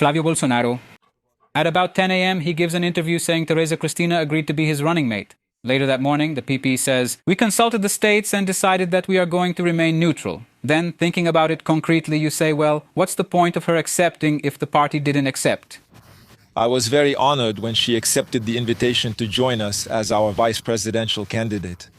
Flávio Bolsonaro. At about 10 a.m., he gives an interview saying Tereza Cristina agreed to be his running mate. Later that morning, the PP says, "We consulted the states and decided that we are going to remain neutral." Then, thinking about it concretely, you say, well, what's the point of her accepting if the party didn't accept? I was very honored when she accepted the invitation to join us as our vice presidential candidate.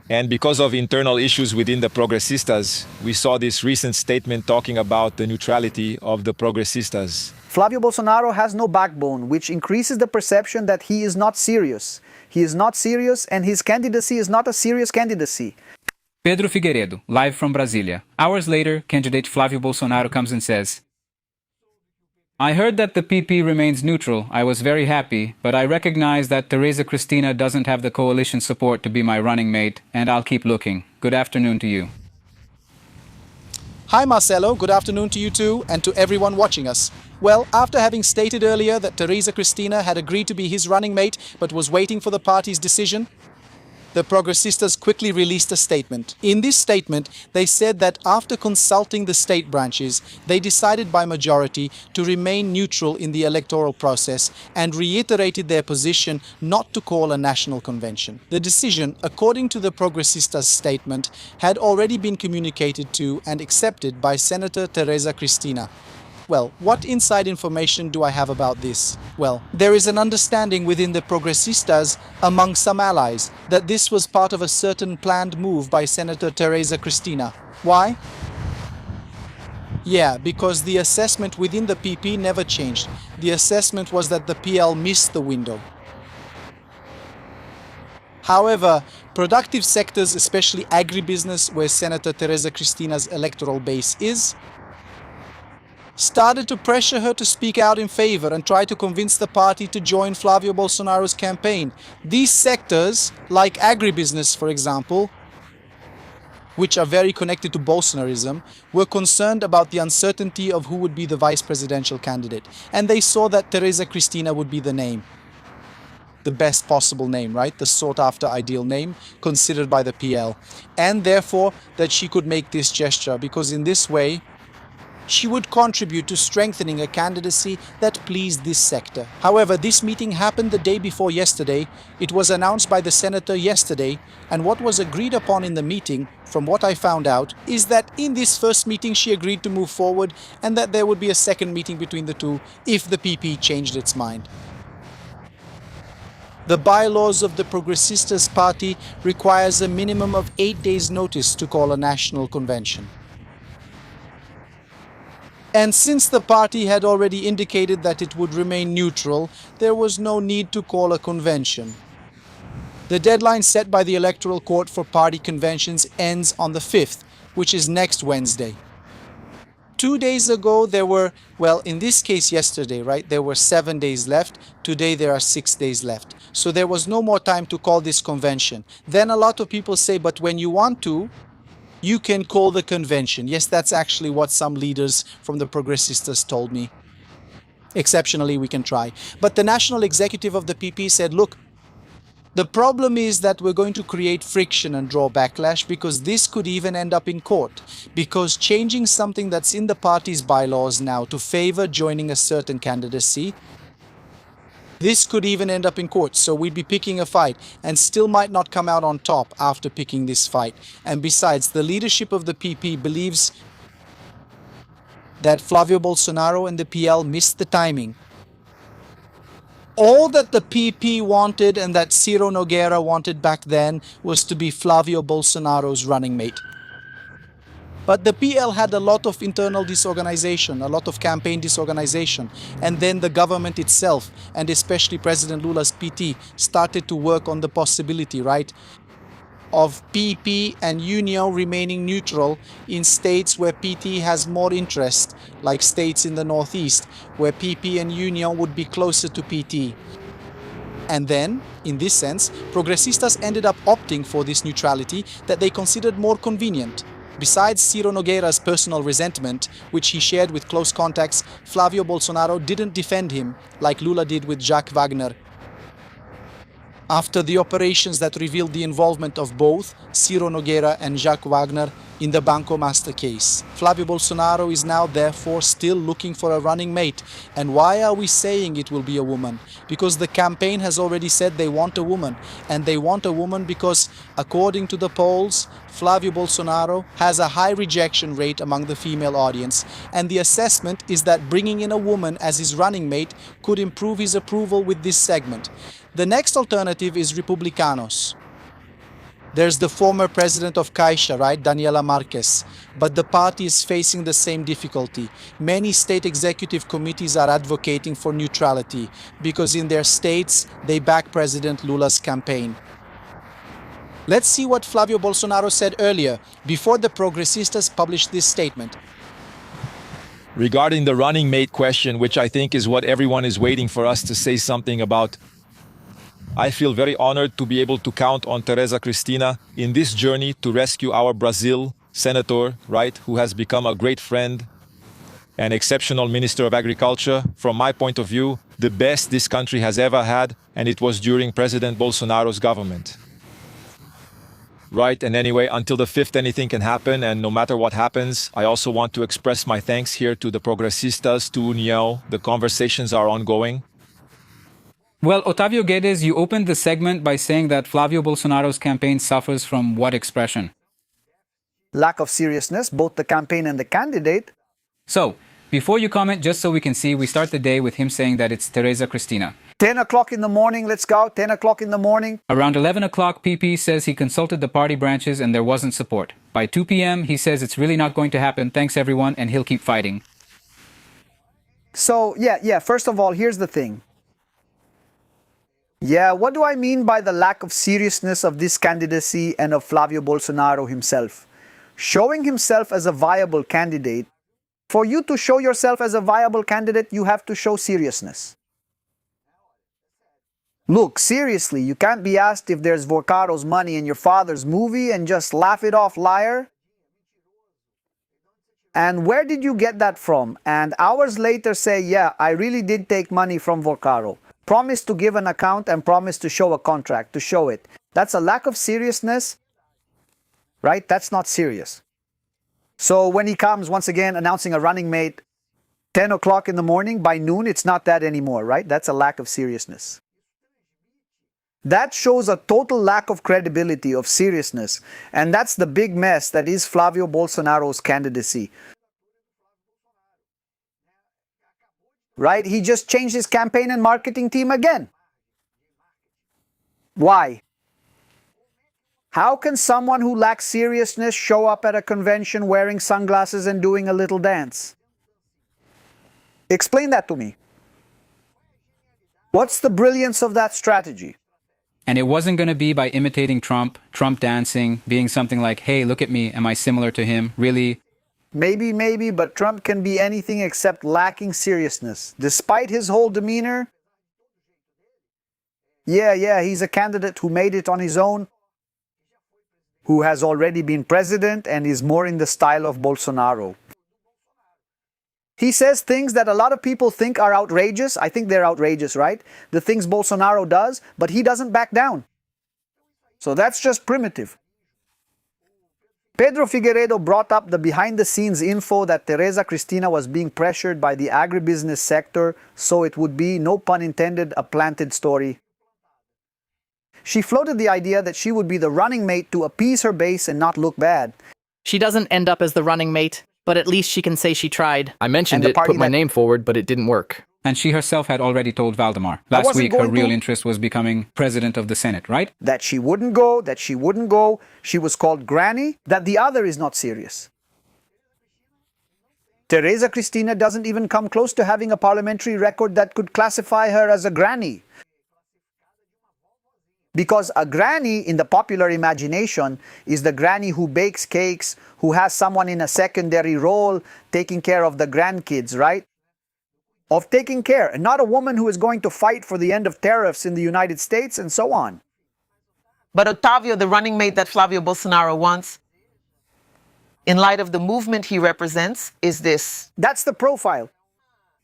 And because of internal issues within the Progressistas, we saw this recent statement talking about the neutrality of the Progressistas. Flávio Bolsonaro has no backbone, which increases the perception that he is not serious. He is not serious, and his candidacy is not a serious candidacy. Pedro Figueiredo, live from Brasília. Hours later, candidate Flávio Bolsonaro comes and says, "I heard that the PP remains neutral. I was very happy, but I recognize that Tereza Cristina doesn't have the coalition support to be my running mate, and I'll keep looking. Good afternoon to you." Hi Marcelo, good afternoon to you too, and to everyone watching us. Well, after having stated earlier that Tereza Cristina had agreed to be his running mate but was waiting for the party's decision, the Progressistas quickly released a statement. In this statement, they said that after consulting the state branches, they decided by majority to remain neutral in the electoral process and reiterated their position not to call a national convention. The decision, according to the Progressistas statement, had already been communicated to and accepted by Senator Tereza Cristina. Well, what inside information do I have about this? Well, there is an understanding within the Progressistas among some allies that this was part of a certain planned move by Senator Tereza Cristina. Why? Yeah, because the assessment within the PP never changed. The assessment was that the PL missed the window. However, productive sectors, especially agribusiness, where Senator Tereza Cristina's electoral base is, started to pressure her to speak out in favor and try to convince the party to join Flávio Bolsonaro's campaign. These sectors, like agribusiness for example, which are very connected to Bolsonarism, were concerned about the uncertainty of who would be the vice presidential candidate. And they saw that Tereza Cristina would be the name. The best possible name, right? The sought-after ideal name considered by the PL. And therefore that she could make this gesture, because in this way she would contribute to strengthening a candidacy that pleased this sector. However, this meeting happened the day before yesterday. It was announced by the senator yesterday, and what was agreed upon in the meeting, from what I found out, is that in this first meeting she agreed to move forward and that there would be a second meeting between the two if the PP changed its mind. The bylaws of the Progressistas party requires a minimum of 8 days' notice to call a national convention. And since the party had already indicated that it would remain neutral, there was no need to call a convention. The deadline set by the Electoral Court for party conventions ends on the 5th, which is next Wednesday. 2 days ago there were, well, in this case yesterday, right, there were 7 days left. Today there are 6 days left. So there was no more time to call this convention. Then a lot of people say, but when you want to, you can call the convention. Yes, that's actually what some leaders from the Progressistas told me. Exceptionally, we can try. But the national executive of the PP said, look, the problem is that we're going to create friction and draw backlash, because this could even end up in court. Because changing something that's in the party's bylaws now to favor joining a certain candidacy, this could even end up in court, so we'd be picking a fight and still might not come out on top after picking this fight. And besides, the leadership of the PP believes that Flávio Bolsonaro and the PL missed the timing. All that the PP wanted and that Ciro Nogueira wanted back then was to be Flávio Bolsonaro's running mate. But the PL had a lot of internal disorganization, a lot of campaign disorganization. And then the government itself, and especially President Lula's PT, started to work on the possibility, right, of PP and Union remaining neutral in states where PT has more interest, like states in the Northeast, where PP and Union would be closer to PT. And then, in this sense, Progressistas ended up opting for this neutrality that they considered more convenient. Besides Ciro Nogueira's personal resentment, which he shared with close contacts, Flávio Bolsonaro didn't defend him like Lula did with Jacques Wagner. After the operations that revealed the involvement of both Ciro Nogueira and Jacques Wagner, in the Banco Master case. Flávio Bolsonaro is now therefore still looking for a running mate. And why are we saying it will be a woman? Because the campaign has already said they want a woman. And they want a woman because, according to the polls, Flávio Bolsonaro has a high rejection rate among the female audience. And the assessment is that bringing in a woman as his running mate could improve his approval with this segment. The next alternative is Republicanos. There's the former president of Caixa, right, Daniela Marques, but the party is facing the same difficulty. Many state executive committees are advocating for neutrality because in their states they back President Lula's campaign. Let's see what Flávio Bolsonaro said earlier, before the Progressistas published this statement. Regarding the running mate question, which I think is what everyone is waiting for us to say something about, I feel very honored to be able to count on Tereza Cristina in this journey to rescue our Brazil senator, right, who has become a great friend, an exceptional Minister of Agriculture. From my point of view, the best this country has ever had, and it was during President Bolsonaro's government. Right, and anyway, until the 5th anything can happen, and no matter what happens, I also want to express my thanks here to the Progressistas, to União. The conversations are ongoing. Well, Otávio Guedes, you opened the segment by saying that Flávio Bolsonaro's campaign suffers from what expression? Lack of seriousness, both the campaign and the candidate. So, before you comment, just so we can see, we start the day with him saying that it's Tereza Cristina. 10 o'clock in the morning, let's go, 10 o'clock in the morning. Around 11 o'clock, PP says he consulted the party branches and there wasn't support. By 2 p.m., he says it's really not going to happen, thanks everyone, and he'll keep fighting. So, first of all, here's the thing. Yeah, what do I mean by the lack of seriousness of this candidacy and of Flávio Bolsonaro himself? Showing himself as a viable candidate. For you to show yourself as a viable candidate, you have to show seriousness. Look, seriously, you can't be asked if there's Vorcaro's money in your father's movie and just laugh it off, liar. And where did you get that from? And hours later say, yeah, I really did take money from Vorcaro. Promise to give an account and promise to show a contract, to show it. That's a lack of seriousness, right? That's not serious. So when he comes, once again, announcing a running mate, 10 o'clock in the morning, by noon, it's not that anymore, right? That's a lack of seriousness. That shows a total lack of credibility, of seriousness. And that's the big mess that is Flávio Bolsonaro's candidacy. Right? He just changed his campaign and marketing team again. Why? How can someone who lacks seriousness show up at a convention wearing sunglasses and doing a little dance? Explain that to me. What's the brilliance of that strategy? And it wasn't going to be by imitating Trump dancing, being something like, hey, look at me, am I similar to him? Really? Maybe, but Trump can be anything except lacking seriousness. Despite his whole demeanor, he's a candidate who made it on his own, who has already been president and is more in the style of Bolsonaro. He says things that a lot of people think are outrageous. I think they're outrageous, right? The things Bolsonaro does, but he doesn't back down. So that's just primitive. Pedro Figueiredo brought up the behind-the-scenes info that Tereza Cristina was being pressured by the agribusiness sector, so it would be, no pun intended, a planted story. She floated the idea that she would be the running mate to appease her base and not look bad. She doesn't end up as the running mate, but at least she can say she tried. I mentioned it, put my name forward, but it didn't work. And she herself had already told Valdemar. Last week, her real interest was becoming president of the Senate, right? That she wouldn't go. She was called Granny. That the other is not serious. Tereza Cristina doesn't even come close to having a parliamentary record that could classify her as a granny. Because a granny, in the popular imagination, is the granny who bakes cakes, who has someone in a secondary role taking care of the grandkids, right? Of taking care, and not a woman who is going to fight for the end of tariffs in the United States and so on. But Otávio, the running mate that Flávio Bolsonaro wants, in light of the movement he represents, is this. That's the profile.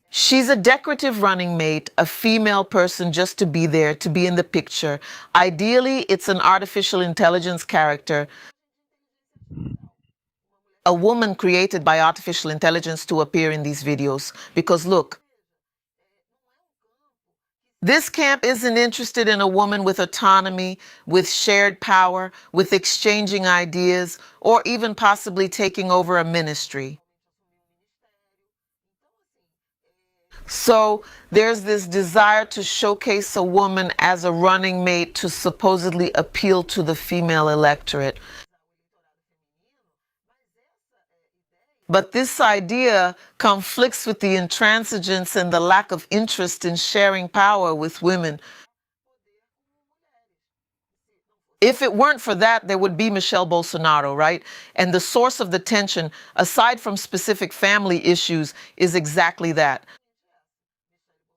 She's a decorative running mate, a female person just to be there, to be in the picture. Ideally, it's an artificial intelligence character. a woman created by artificial intelligence to appear in these videos. Because look, this camp isn't interested in a woman with autonomy, with shared power, with exchanging ideas, or even possibly taking over a ministry. So there's this desire to showcase a woman as a running mate to supposedly appeal to the female electorate. But this idea conflicts with the intransigence and the lack of interest in sharing power with women. If it weren't for that, there would be Michelle Bolsonaro, right? And the source of the tension, aside from specific family issues, is exactly that.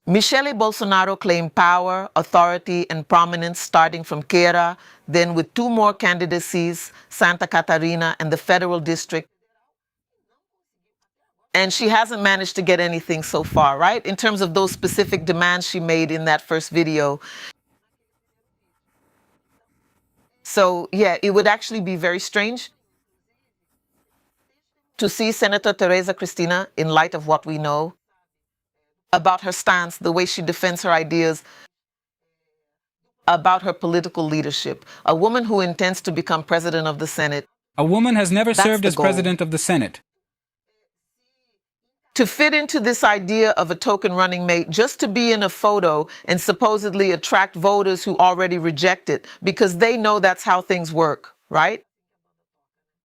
Michelle Bolsonaro claimed power, authority, and prominence starting from Queira, then with 2 more candidacies, Santa Catarina and the federal district. And she hasn't managed to get anything so far, right? In terms of those specific demands she made in that first video. So, yeah, it would actually be very strange to see Senator Tereza Cristina, in light of what we know about her stance, the way she defends her ideas, about her political leadership. A woman who intends to become president of the Senate. A woman has never That's served the as goal. president of the Senate. To fit into this idea of a token running mate, just to be in a photo and supposedly attract voters who already reject it, because they know that's how things work, right?